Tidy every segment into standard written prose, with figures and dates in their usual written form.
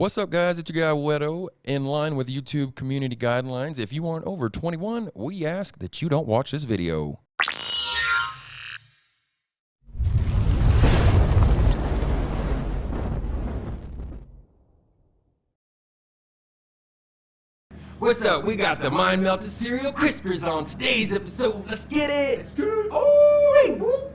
What's up, guys? It's your guy, Whetto. In line with YouTube community guidelines, if you aren't over 21, we ask that you don't watch this video. What's up? We got the Mind Melted Cereal Crispers on today's episode. Let's get it! Let's get it! Oh,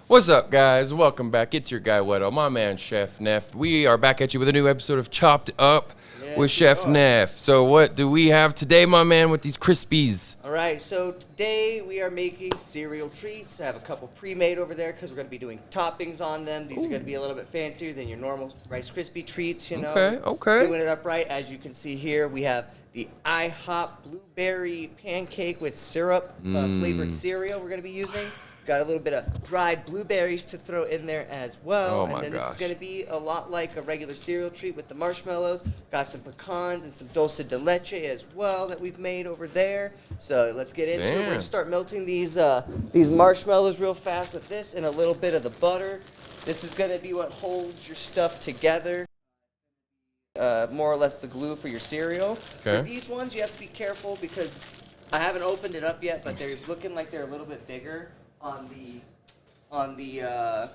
what's up, guys? Welcome back. It's your guy, Whetto, my man, Cheff Neff. We are back at you with a new episode of Chopped Up with Cheff Neff. So what do we have today, my man, with these Krispies? All right, so today we are making cereal treats. I have a couple pre-made over there because we're going to be doing toppings on them. These are going to be a little bit fancier than your normal Rice Krispie treats, you know. Okay. Doing it up right. As you can see here, we have the IHOP blueberry pancake with syrup flavored cereal we're going to be using. Got a little bit of dried blueberries to throw in there as well. Oh my and then gosh. This is going to be a lot like a regular cereal treat with the marshmallows. Got some pecans and some dulce de leche as well that we've made over there. So let's get into it. We're going to start melting these marshmallows real fast with this and a little bit of the butter. This is going to be what holds your stuff together. More or less the glue for your cereal. Okay. For these ones, you have to be careful because I haven't opened it up yet, but they're looking like they're a little bit bigger on the I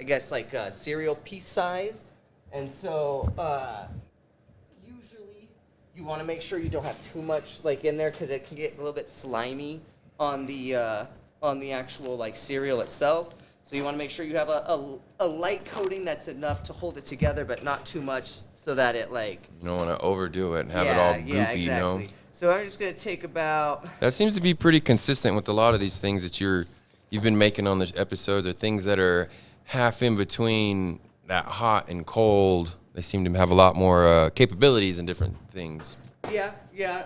guess like cereal piece size, and so usually you want to make sure you don't have too much like in there because it can get a little bit slimy on the actual like cereal itself. So you want to make sure you have a light coating that's enough to hold it together, but not too much so that it like You don't want to overdo it and have it all goopy, exactly. you know? So I'm just gonna take about. That seems to be pretty consistent with a lot of these things that you've been making on the episodes, or things that are half in between that hot and cold. They seem to have a lot more capabilities and different things. Yeah,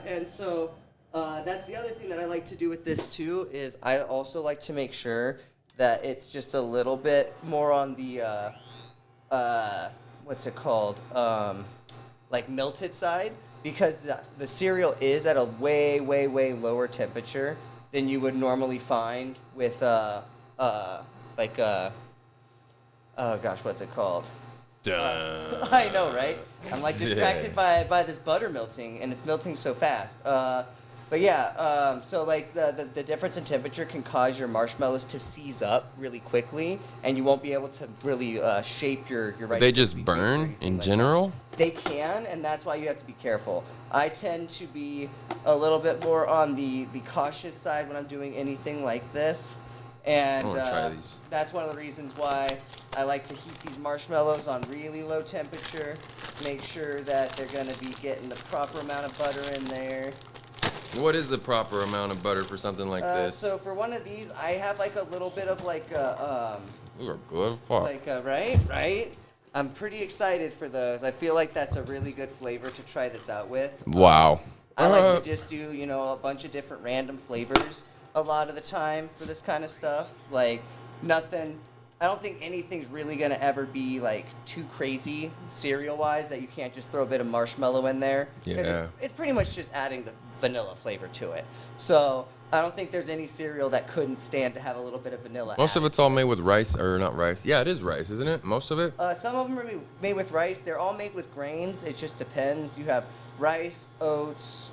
and so that's the other thing that I like to do with this too, is I also like to make sure that it's just a little bit more on the, what's it called, like melted side, because the cereal is at a way lower temperature than you would normally find with, oh gosh, what's it called? I know, right? I'm like distracted by this butter melting, and it's melting so fast. But yeah, so like the difference in temperature can cause your marshmallows to seize up really quickly, and you won't be able to really shape your Rice They just Krispie burn treats or anything in like general? that. They can, and that's why you have to be careful. I tend to be a little bit more on the cautious side when I'm doing anything like this. And I wanna try these. that's one of the reasons why I like to heat these marshmallows on really low temperature. Make sure that they're going to be getting the proper amount of butter in there. What is the proper amount of butter for something like this? So for one of these, I have like a little bit of like a, Those are good fuck. like a, right? I'm pretty excited for those. I feel like that's a really good flavor to try this out with. Wow. I like to just do, a bunch of different random flavors a lot of the time for this kind of stuff. Like nothing, I don't think anything's really gonna ever be like too crazy cereal-wise that you can't just throw a bit of marshmallow in there. 'Cause Yeah. It's pretty much just adding the vanilla flavor to it. So I don't think there's any cereal that couldn't stand to have a little bit of vanilla. Most of added it's all to it. made with rice, or not rice. Yeah, it is rice, isn't it? Most of it? Some of them are made with rice. They're all made with grains. It just depends. You have rice, oats,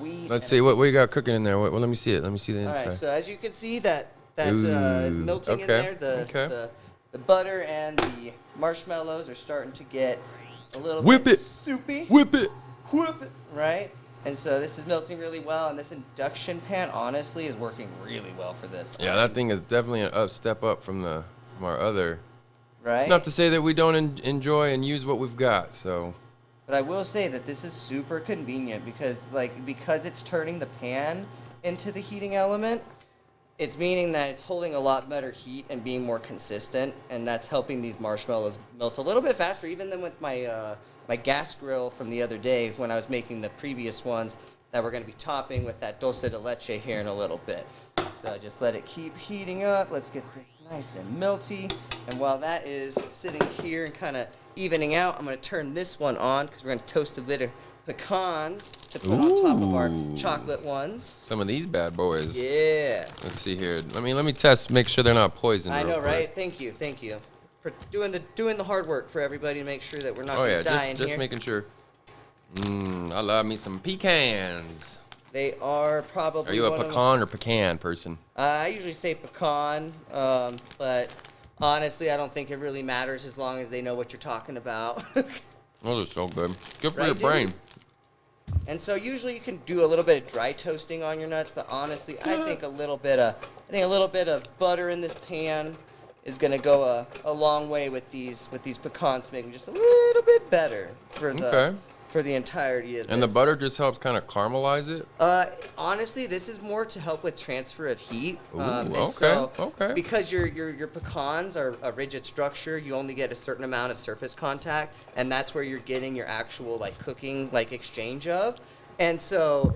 wheat. Let's see, what you got cooking in there? Well, let me see it. Let me see the All inside. right, so as you can see, that's Ooh, melting in okay, there. okay. The butter and the marshmallows are starting to get a little Whip bit it. soupy. Whip it! Whip it. Right? And so this is melting really well, and this induction pan, honestly, is working really well for this. Yeah, that thing is definitely a step up from our other. Right? Not to say that we don't enjoy and use what we've got, so. But I will say that this is super convenient because it's turning the pan into the heating element, it's meaning that it's holding a lot better heat and being more consistent, and that's helping these marshmallows melt a little bit faster, even than with my my gas grill from the other day when I was making the previous ones that we're going to be topping with that dulce de leche here in a little bit. So just let it keep heating up. Let's get this nice and melty. And while that is sitting here and kind of evening out, I'm going to turn this one on because we're going to toast a bit of pecans to put on top of our chocolate ones. Some of these bad boys. Yeah. Let's see here. Let me test, make sure they're not poisoned. I know, real quick. right? Thank you. doing the hard work for everybody to make sure that we're not Oh gonna yeah, die just here. making sure. I love me some pecans. They are probably. Are you a pecan or pecan person? I usually say pecan, but honestly, I don't think it really matters as long as they know what you're talking about. Those are so good. Good for Right, your dude? brain. And so usually you can do a little bit of dry toasting on your nuts, but honestly, I think a little bit of butter in this pan is gonna go a long way with these pecans to make them just a little bit better for the entirety of this. And the butter just helps kind of caramelize it. Honestly, this is more to help with transfer of heat. Ooh, And okay, so, okay. because your pecans are a rigid structure, you only get a certain amount of surface contact, and that's where you're getting your actual like cooking like exchange of. And so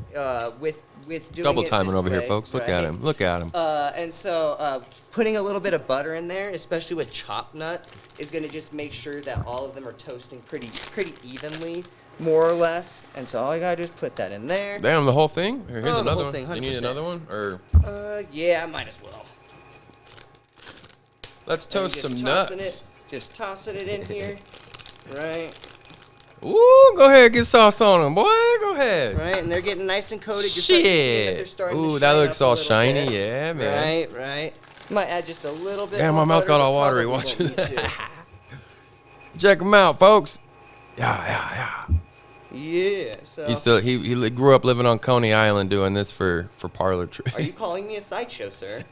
with doing Double it timing this over here, way, folks. Look right? at him. Look at him. And so putting a little bit of butter in there, especially with chopped nuts, is going to just make sure that all of them are toasting pretty evenly, more or less. And so all I got to do is put that in there. Damn, the whole thing? Here's the another whole one. thing, You need 100%. another one? Or Yeah, I might as well. let's And toast just some tossing nuts. Just tossing it in here, right? Ooh, go ahead, get sauce on them, boy. Go ahead. Right, and they're getting nice and coated. You're starting to see that they're Shit. starting to Ooh, that shine looks up a all little shiny. bit. Yeah, man. Right. Might add just a little bit. Damn, more my mouth butter, got all but watery. probably Watch won't need it. to. Check him out, folks. Yeah. Yeah. So. He grew up living on Coney Island doing this for parlor trade. Are you calling me a sideshow, sir?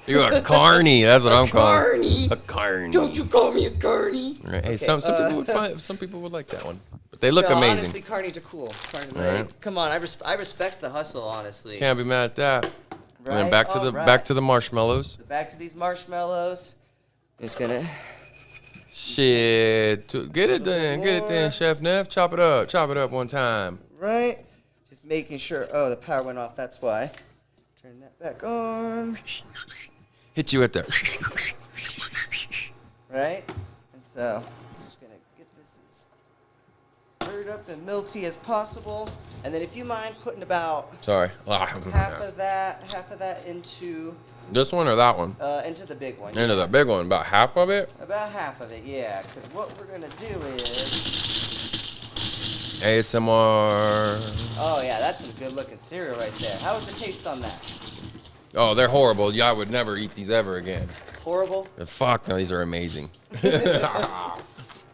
You're a carny. That's what I'm calling. Carny. A carny. Don't you call me a carny? Right. Hey, Okay, some people would like that one, but they look No, amazing. honestly, carnies are cool. Right. Come on, I respect the hustle, honestly. Can't be mad at that. And then Right, back to the marshmallows. So back to these marshmallows. Just gonna. Shit. Get it then. Get it then, more. Cheff Neff. Chop it up. Chop it up one time. Right. Just making sure. Oh, the power went off. That's why. Turn that back on. Hit you at the. Right. And so I'm just gonna get this as stirred up and melty as possible. And then if you mind putting about Sorry. half of that into This one or that one? into the big one. Into the big one. About half of it? About half of it, yeah. Because what we're gonna do is. ASMR. Oh yeah, that's some good looking cereal right there. How was the taste on that? Oh, they're horrible. Yeah, I would never eat these ever again. Horrible. Fuck, no, these are amazing.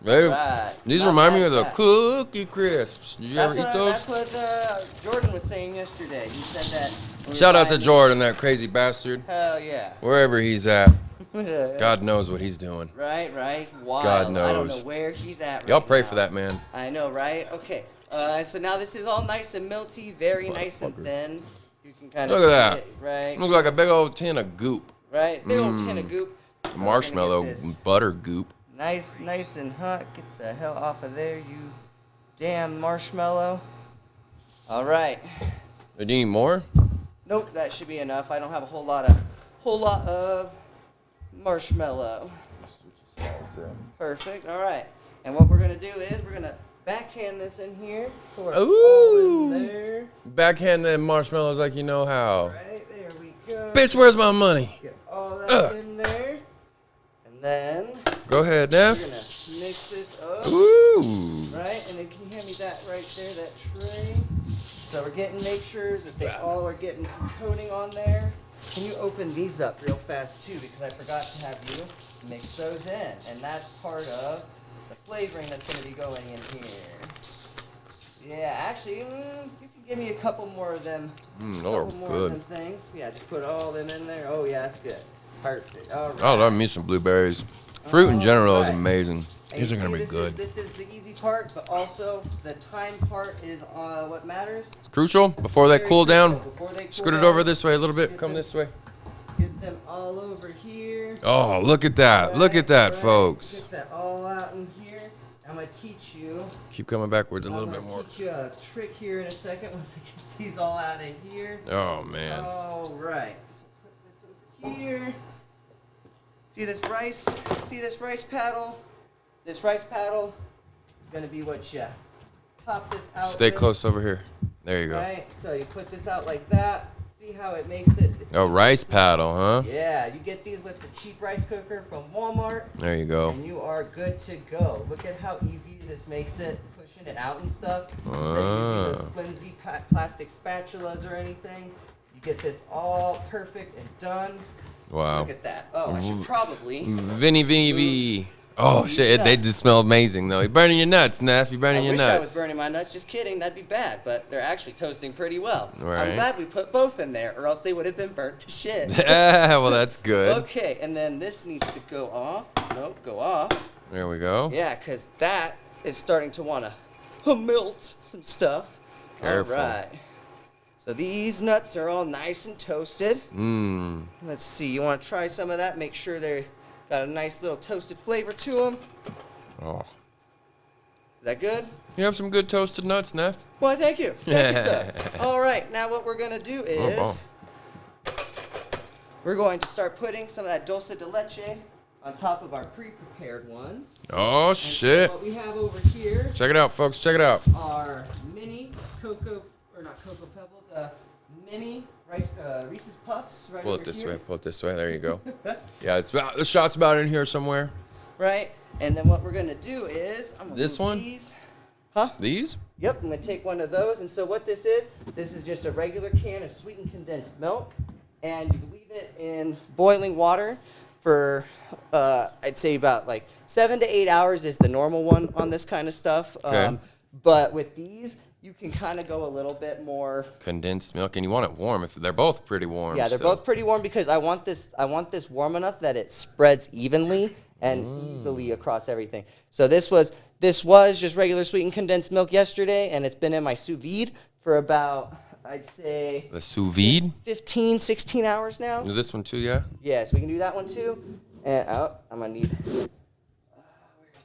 Right. These Not remind me bad of the at that. Cookie Crisps. Did you ever eat those? That's what Jordan was saying yesterday. He said that. when we Shout were out to buying Jordan, that crazy bastard. these- Hell yeah. Wherever he's at, God knows what he's doing. Right. Wild. God I don't know knows. where he's at. Y'all right pray now. for that man. I know, right? Okay. So now this is all nice and melty, very nice and Motherfucker. thin. You can kind of Look see at that. it, right? Looks like a big old tin of goop. Right. Big old tin of goop. So we're gonna Marshmallow get this butter goop. Nice and hot. Get the hell off of there, you damn marshmallow. All right. Do you need more? Nope, that should be enough. I don't have a whole lot of marshmallow. Perfect. All right. And what we're gonna do is we're gonna backhand this in here. Pour it all Ooh. in there. Backhand them marshmallows like you know how. Right there we go. Bitch, where's my money? Get all that in there. And then Go ahead, we're Neff. gonna mix this up. Ooh. Right, and then can you hand me that right there, that tray? So make sure that they all are getting some coating on there. Can you open these up real fast too? Because I forgot to have you mix those in, and that's part of the flavoring that's going to be going in here. Yeah, actually, you can give me a couple more of them. Those Couple are more good. of them things. Yeah, just put all them in there. Oh yeah, that's good. Perfect. All right. I love me some blueberries. Fruit in general is Alright. amazing. And These you are gonna see, be good. This is the easy part, but also the time part is what matters. Crucial before they Very cool down. crucial. Before they cool Scoot it down, over this way a little bit. Get Come them- this way. Get them all over here. Oh, look at that. Look at that, Right, folks. Get that all out in here. I'm gonna teach you. Keep coming backwards a I'm little gonna bit more. teach you a trick here in a second once I get these all out of here. Oh, man. All right. So put this over here. See this rice? See this rice paddle? This rice paddle is gonna be what you pop this out. Stay with. close over here. There you go. Right. So you put this out like that. See how it makes it. Oh, rice paddle, huh? Yeah, you get these with the cheap rice cooker from Walmart. There you go. And you are good to go. Look at how easy this makes it, pushing it out and stuff. Instead of using those flimsy plastic spatulas or anything, you get this all perfect and done. Wow. Look at that. Oh, I should probably. Vinny. Oh, shit. They just smell amazing, though. You're burning your nuts, Neff. You're burning your nuts. I wish I was burning my nuts. Just kidding. That'd be bad. But they're actually toasting pretty well. Right. I'm glad we put both in there, or else they would have been burnt to shit. Well, that's good. Okay, and then this needs to go off. Nope, go off. There we go. Yeah, because that is starting to want to melt some stuff. Careful. All right. So these nuts are all nice and toasted. Mmm. Let's see. You want to try some of that? Make sure they're got a nice little toasted flavor to them. Oh. Is that good? You have some good toasted nuts, Neff. Well, thank you. Thank you, sir. All right. Now what we're going to do is we're going to start putting some of that dulce de leche on top of our pre-prepared ones. Oh, And shit. so what we have over here Check it out, folks. Check it out. are mini Cocoa Pebbles, mini Reese's Puffs right Pull over it this here. way. Pull it this way. There you go. Yeah, the shot's about in here somewhere. Right? And then what we're going to do is I'm going to This one? these. Huh? These? Yep, I'm going to take one of those. And so what this is just a regular can of sweetened condensed milk. And you leave it in boiling water for, I'd say about like 7 to 8 hours is the normal one on this kind of stuff. Okay. But with these, you can kind of go a little bit more. Condensed milk, and you want it warm. If they're both pretty warm. Yeah, they're so. both pretty warm because I want this warm enough that it spreads evenly and easily across everything. So this was just regular sweetened condensed milk yesterday, and it's been in my sous vide for about, I'd say, The sous vide? 15, 16 hours now. This one too, yeah? Yeah, so we can do that one too. And I'm gonna need, where's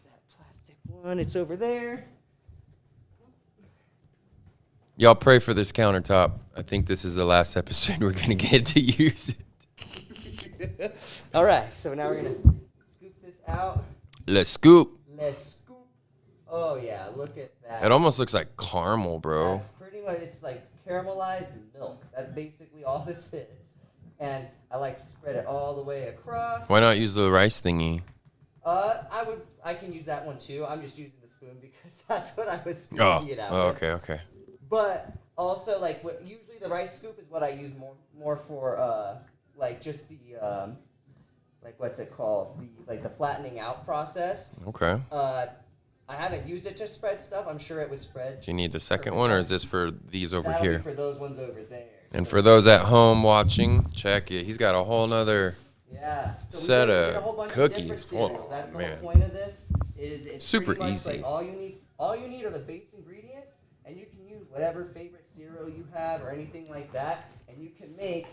that plastic one? It's over there. Y'all pray for this countertop. I think this is the last episode we're going to get to use it. All right, so now we're gonna scoop this out. Let's scoop. Let's scoop. Oh yeah, look at that. It almost looks like caramel, bro. That's pretty much, it's like caramelized milk. That's basically all this is. And I like to spread it all the way across. Why not use the rice thingy? I can use that one too. I'm just using the spoon because that's what I was scooping it out with. Okay. But also, like, usually the rice scoop is what I use more for, like, just the, like, what's it called? The flattening out process. Okay. I haven't used it to spread stuff. I'm sure it would spread. Do you need the second one, or is this for these over That'll here? be for those ones over there. And So- for those at home watching, check it. He's got a whole nother Yeah. So set we of made a whole bunch cookies. Of different cereals. Whoa, That's the man. whole point of this. Is it's Super pretty much easy. Like all you need are the base ingredients, and you can use whatever favorite cereal you have or anything like that, and you can make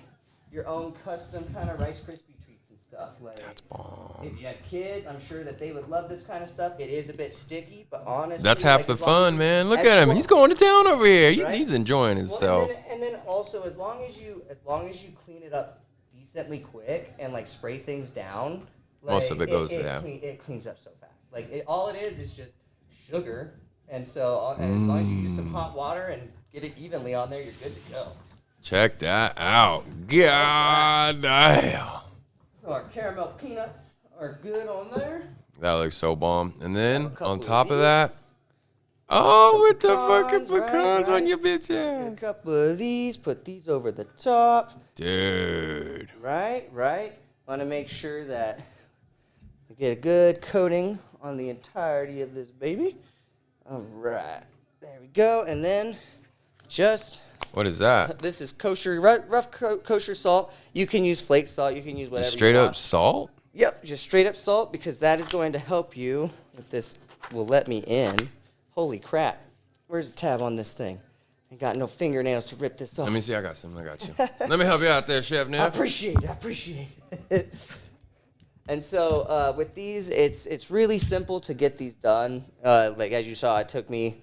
your own custom kind of Rice Krispie treats and stuff. Like, That's bomb. if you have kids, I'm sure that they would love this kind of stuff. It is a bit sticky, but honestly, That's half like, the as long as fun, you- man. Look as at him. long- He's going to town over here. Right? He's enjoying Well, himself. and then also as long as you clean it up decently quick and like spray things down, Most of it goes down. It cleans up so fast. Like all it is just sugar, and so as long as you use some hot water and get it evenly on there, you're good to go. Check that out. God damn. So our caramel peanuts are good on there. That looks so bomb. And then couple on of top of these. that, oh, with the fucking Pecans, right, pecans on right. your bitch A ass. couple of these, put these over the top. Dude. Right. Want to make sure that we get a good coating on the entirety of this baby. All right. There we go. And then just, What is that? this is kosher, rough kosher salt. You can use flake salt. You can use whatever Straight you up want. salt? Yep, just straight up salt because that is going to help you if this will let me in. Holy crap. Where's the tab on this thing? I got no fingernails to rip this off. Let me see. I got some. I got you. Let me help you out there, Cheff I Neff. appreciate it. And so with these, it's really simple to get these done. Like as you saw, it took me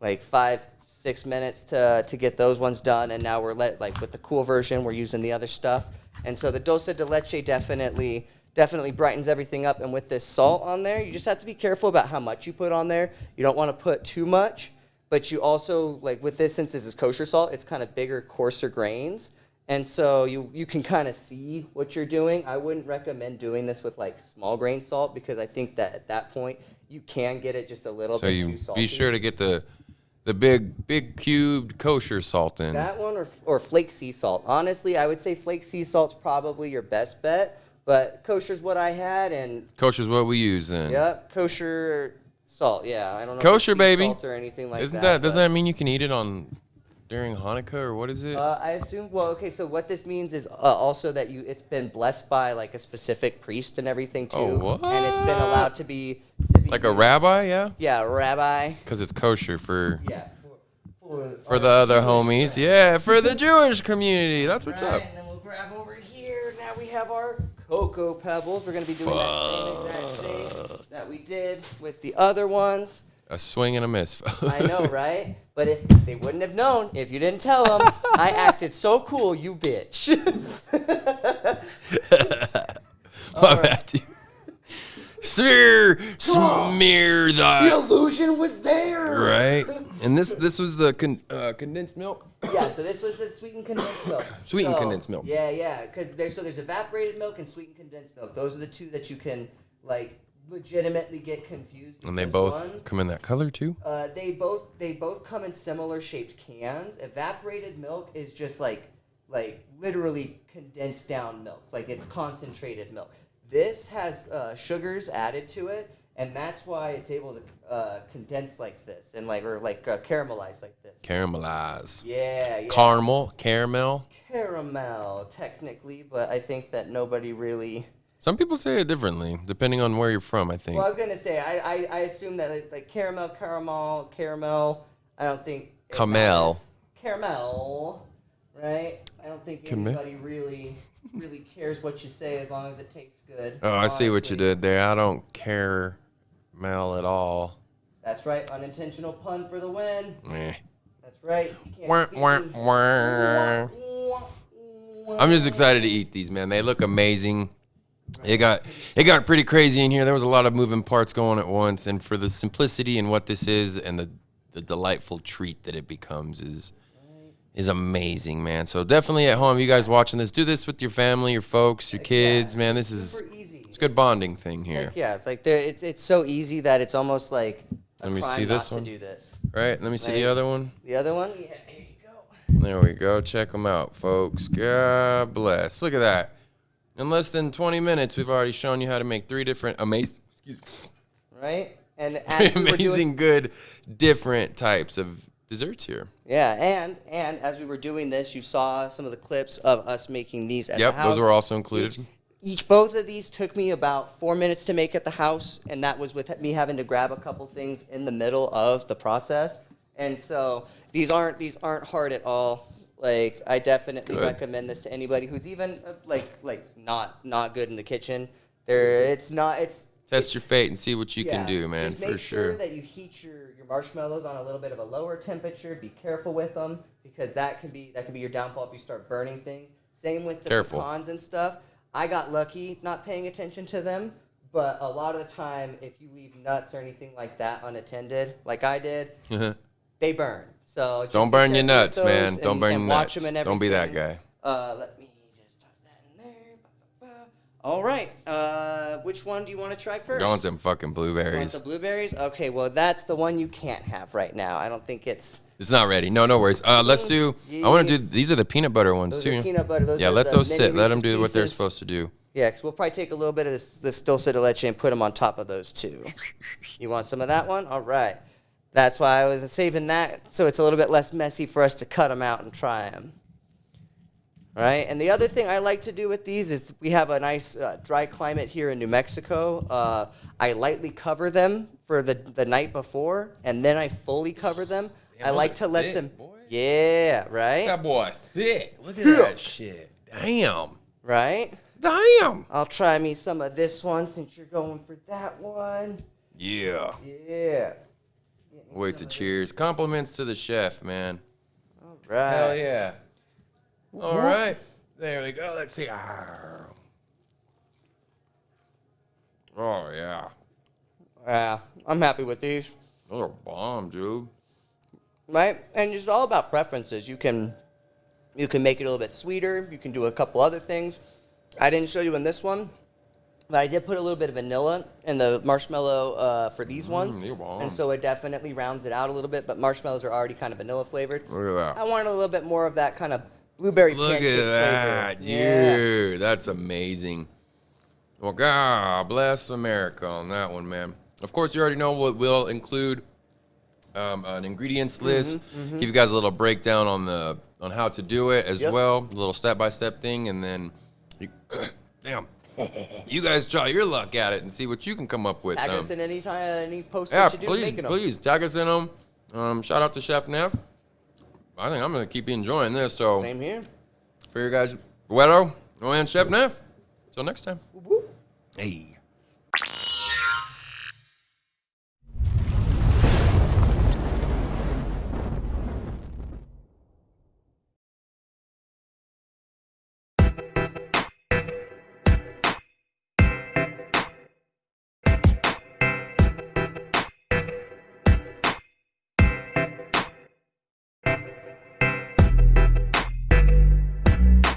like 5-6 minutes to get those ones done, and now we're like with the cool version, we're using the other stuff. And so the dulce de leche definitely brightens everything up. And with this salt on there, you just have to be careful about how much you put on there. You don't want to put too much, but you also, like with this, since this is kosher salt, it's kind of bigger, coarser grains. And so you can kind of see what you're doing. I wouldn't recommend doing this with like small grain salt because I think that at that point you can get it just a little bit too salty. Be sure to get the big cubed kosher salt in. That one or flake sea salt. Honestly, I would say flake sea salt's probably your best bet, but kosher's what I had and kosher's what we use then. Yep, kosher salt. Yeah, I don't know. Kosher, if it's sea baby. Salt or anything like Isn't that. doesn't that mean you can eat it on during Hanukkah or what is it? I assume. Well, okay. So what this means is also that it's been blessed by like a specific priest and everything too, what? And it's been allowed to be like a rabbi, yeah. Yeah, a rabbi. Because it's kosher for. Yeah. For the other homies, friends. Yeah, for the Jewish community. That's what's up. And then we'll grab over here. Now we have our cocoa pebbles. We're gonna be doing that same exact thing that we did with the other ones. A swing and a miss. I know, right? But if they wouldn't have known if you didn't tell them, I acted so cool, you bitch. My bad, dude. Smear the illusion was there. Right. And this was the condensed milk. Yeah. So this was the sweetened condensed milk. Sweetened condensed milk. Yeah. Because there's evaporated milk and sweetened condensed milk. Those are the two that you can like legitimately get confused. And they both come in that color too. They both come in similar shaped cans. Evaporated milk is just like literally condensed down milk. Like it's concentrated milk. This has sugars added to it, and that's why it's able to condense like this and caramelize like this. Caramelize. Yeah. Caramel, technically, but I think that nobody really. Some people say it differently, depending on where you're from, I think. Well, I was gonna say I assume that like caramel. I don't think. Caramel, right? I don't think anybody really cares what you say as long as it tastes good. Oh, I see what you did there. I don't care Mel at all. That's right. Unintentional pun for the win. Meh. That's right. I'm just excited to eat these, man. They look amazing. It got pretty crazy in here. There was a lot of moving parts going at once, and for the simplicity and what this is and the delightful treat that it becomes is amazing, man. So definitely at home, you guys watching this, do this with your family, your folks, your kids, man. This is it's a good bonding thing here. It's so easy that it's almost like let me see this one. To do this. Right, let me see the other one. The other one, yeah, here you go. There we go. Check them out, folks. God bless. Look at that. In less than 20 minutes, we've already shown you how to make 3 different right, and as good different types of desserts here. Yeah, and as we were doing this, you saw some of the clips of us making these at the house. Yep, those were also included. Both of these took me about 4 minutes to make at the house, and that was with me having to grab a couple things in the middle of the process. And so these aren't hard at all. Like I definitely recommend this to anybody who's even not good in the kitchen. Test your fate and see what you can do, man, just for make sure. That you heat your marshmallows on a little bit of a lower temperature. Be careful with them because that can be your downfall if you start burning things. Same with the pecans and stuff. I got lucky not paying attention to them, but a lot of the time, if you leave nuts or anything like that unattended, like I did, they burn. So don't burn your nuts, man. Don't burn your nuts. Don't be that guy. Let me just tuck that in there. All right. Which one do you want to try first? I want them fucking blueberries. You want the blueberries? Okay, well, that's the one you can't have right now. I don't think it's not ready. No worries. Let's do. I want to do. These are the peanut butter ones too. Peanut butter. Let those sit. Let them do what they're supposed to do. Yeah, because we'll probably take a little bit of this dulce de leche and put them on top of those too. You want some of that one? All right. That's why I was saving that, so it's a little bit less messy for us to cut them out and try them. All right, and the other thing I like to do with these is we have a nice dry climate here in New Mexico. I lightly cover them for the night before, and then I fully cover them. Damn, I like to let them. Boy. Yeah, right? That boy thick. Look at that shit. Damn. Right? Damn. I'll try me some of this one since you're going for that one. Yeah. Yeah. Wait to cheers. Compliments to the chef, man. All right. Hell yeah. All right. There we go. Let's see. Oh, yeah. Yeah, I'm happy with these. Those are bomb, dude. Right? And it's all about preferences. You can You can make it a little bit sweeter. You can do a couple other things. I didn't show you in this one, but I did put a little bit of vanilla in the marshmallow for these ones. And so it definitely rounds it out a little bit, but marshmallows are already kind of vanilla flavored. Look at that. I wanted a little bit more of that kind of blueberry Look pancake at that, flavor. dude. That's amazing. Well, God bless America on that one, man. Of course, you already know what we'll include an ingredients list. Give you guys a little breakdown on how to do it as well, a little step-by-step thing, and then, damn, you guys try your luck at it and see what you can come up with. Tag us in any posts Yeah, that you do making them. please tag us in them. Shout out to Cheff Neff. I think I'm gonna keep enjoying this. So Same here. for you guys, Whetto and Cheff Neff. Till next time. Whoop, whoop. Hey.